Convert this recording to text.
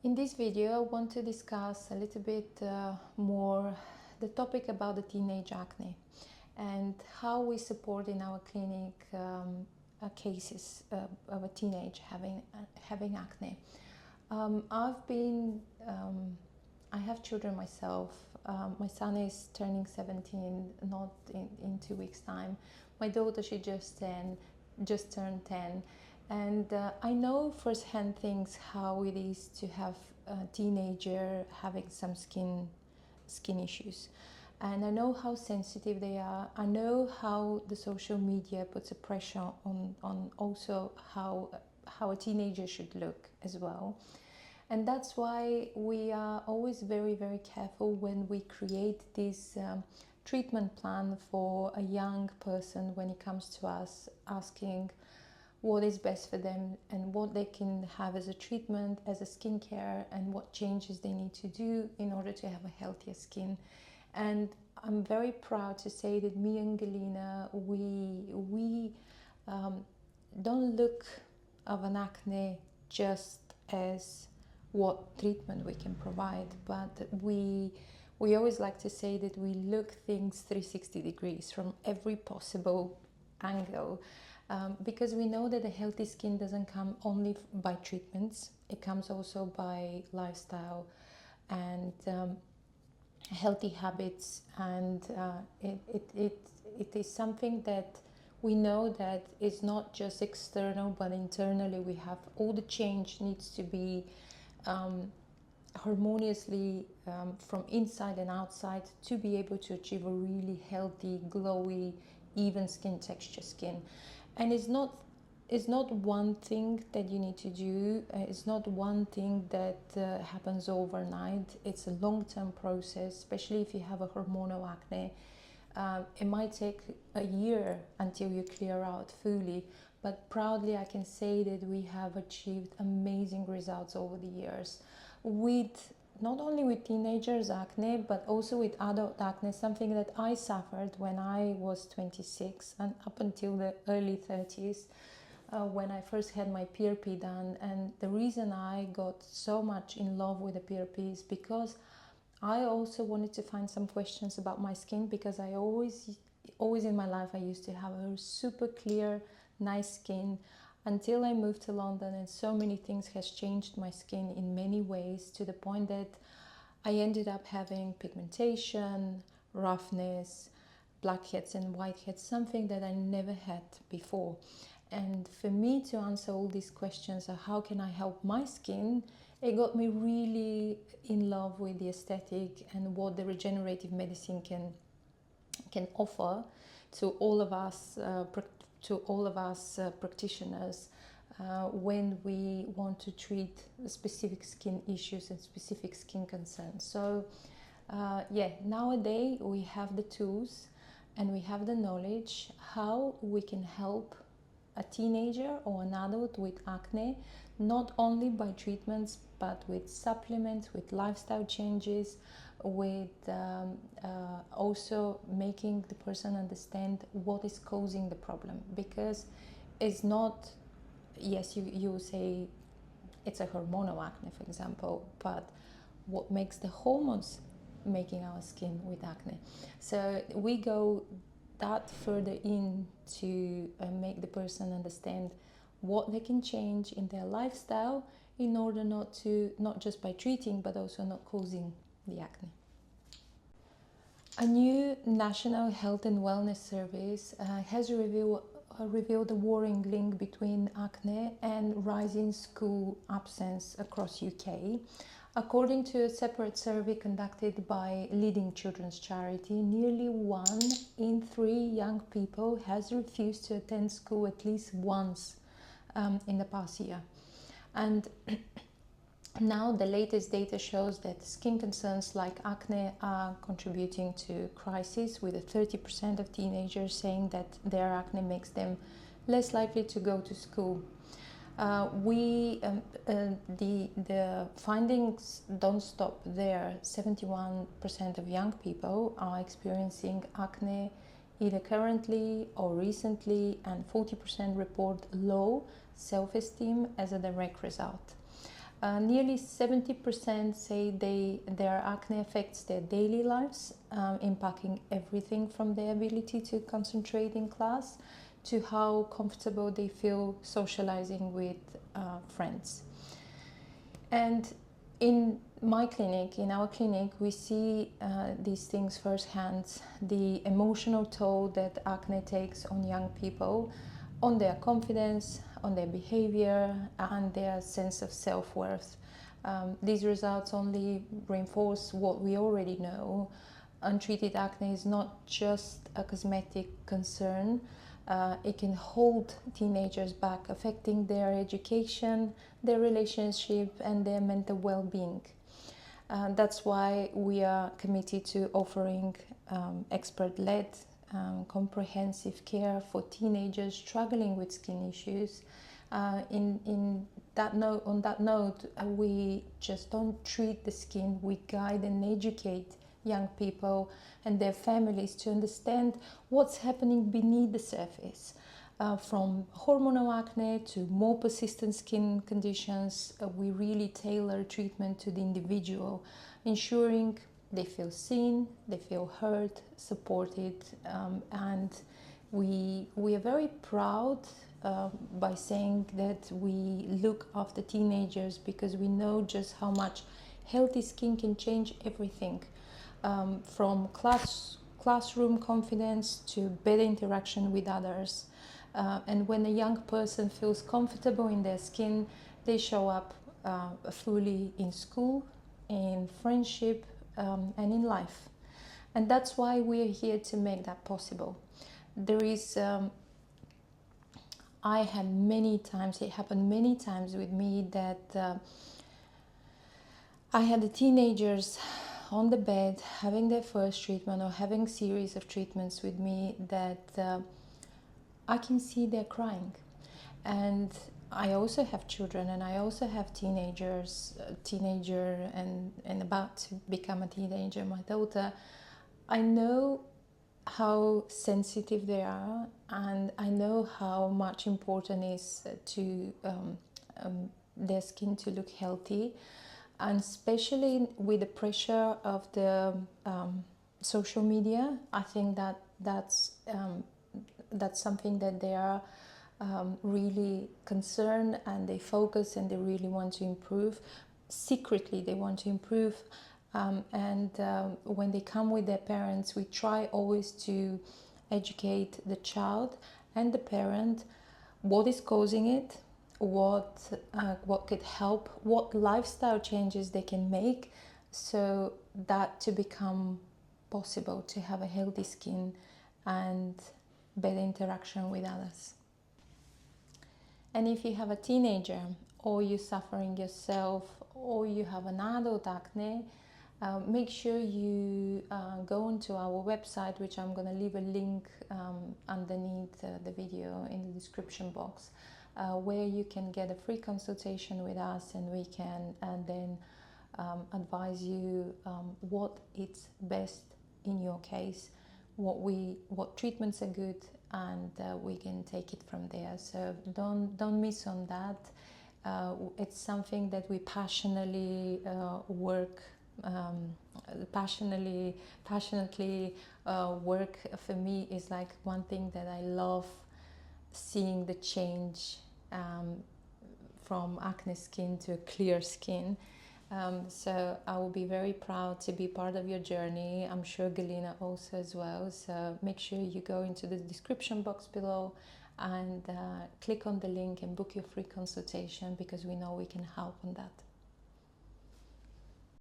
In this video, I want to discuss a little bit more the topic about the teenage acne and how we support in our clinic cases of a teenage having acne. I have children myself. My son is turning 17, not in 2 weeks' time. My daughter, she just turned 10. And I know firsthand things how it is to have a teenager having some skin issues. And I know how sensitive they are. I know how the social media puts a pressure on also how a teenager should look as well. And that's why we are always very, very careful when we create this treatment plan for a young person when it comes to us, asking what is best for them and what they can have as a treatment, as a skincare, and what changes they need to do in order to have a healthier skin. And I'm very proud to say that me and Galina, we don't look of an acne just as what treatment we can provide, but we always like to say that we look things 360 degrees from every possible angle. Because we know that a healthy skin doesn't come only by treatments, it comes also by lifestyle and healthy habits, and it is something that we know that is not just external but internally. We have all the change needs to be harmoniously from inside and outside to be able to achieve a really healthy, glowy, even skin texture skin. And it's not one thing that you need to do. It's not one thing that happens overnight. It's a long-term process, especially if you have a hormonal acne. It might take a year until you clear out fully, but proudly I can say that we have achieved amazing results over the years with not only with teenagers acne, but also with adult acne, something that I suffered when I was 26 and up until the early 30s, when I first had my PRP done. And the reason I got so much in love with the PRP is because I also wanted to find some questions about my skin, because I always in my life I used to have a super clear, nice skin, until I moved to London, and so many things has changed my skin in many ways, to the point that I ended up having pigmentation, roughness, blackheads and whiteheads, something that I never had before. And for me to answer all these questions of how can I help my skin, it got me really in love with the aesthetic and what the regenerative medicine can offer to all of us practitioners when we want to treat specific skin issues and specific skin concerns. So nowadays we have the tools and we have the knowledge how we can help a teenager or an adult with acne, not only by treatments but with supplements, with lifestyle changes, with also making the person understand what is causing the problem. Because it's not, yes, you say it's a hormonal acne, for example, but what makes the hormones making our skin with acne? So we go that further in to make the person understand what they can change in their lifestyle in order not just by treating but also not causing the acne. A new National Health and Wellness Service has revealed a worrying link between acne and rising school absence across UK. According to a separate survey conducted by leading children's charity, nearly 1 in 3 young people has refused to attend school at least once in the past year. And now the latest data shows that skin concerns like acne are contributing to crisis, with 30% of teenagers saying that their acne makes them less likely to go to school. The findings don't stop there. 71% of young people are experiencing acne either currently or recently, and 40% report low self-esteem as a direct result. Nearly 70% say their acne affects their daily lives, impacting everything from their ability to concentrate in class to how comfortable they feel socializing with friends. And in my clinic, in our clinic, we see these things firsthand, the emotional toll that acne takes on young people, on their confidence, on their behavior, and their sense of self-worth. These results only reinforce what we already know. Untreated acne is not just a cosmetic concern. It can hold teenagers back, affecting their education, their relationship, and their mental well-being. That's why we are committed to offering expert-led, comprehensive care for teenagers struggling with skin issues. On that note, we just don't treat the skin, we guide and educate young people and their families to understand what's happening beneath the surface. From hormonal acne to more persistent skin conditions, we really tailor treatment to the individual, ensuring they feel seen, they feel heard, supported, and we are very proud by saying that we look after teenagers, because we know just how much healthy skin can change everything, from classroom confidence to better interaction with others. And when a young person feels comfortable in their skin, they show up fully in school, in friendship, and in life. And that's why we're here to make that possible. There is, I had many times, it happened many times with me that I had the teenagers on the bed having their first treatment or having a series of treatments with me that I can see they're crying. And I also have children, and I also have teenagers, teenager and about to become a teenager, my daughter. I know how sensitive they are, and I know how much important it is to their skin to look healthy, and especially with the pressure of the social media. I think that's something that they are really concerned, and they focus, and they really want to improve. Secretly, they want to improve. When they come with their parents, we try always to educate the child and the parent what is causing it, what could help, what lifestyle changes they can make, so that to become possible to have a healthy skin and better interaction with others. And if you have a teenager, or you're suffering yourself, or you have an adult acne, make sure you go onto our website, which I'm going to leave a link underneath the video in the description box, where you can get a free consultation with us, and we can then advise you what is best in your case, what treatments are good, and we can take it from there. So don't miss on that. It's something that we passionately work passionately work. For me, is like one thing that I love, seeing the change from acne skin to a clear skin. So I will be very proud to be part of your journey. I'm sure Galina also as well. So make sure you go into the description box below and click on the link and book your free consultation, because we know we can help on that.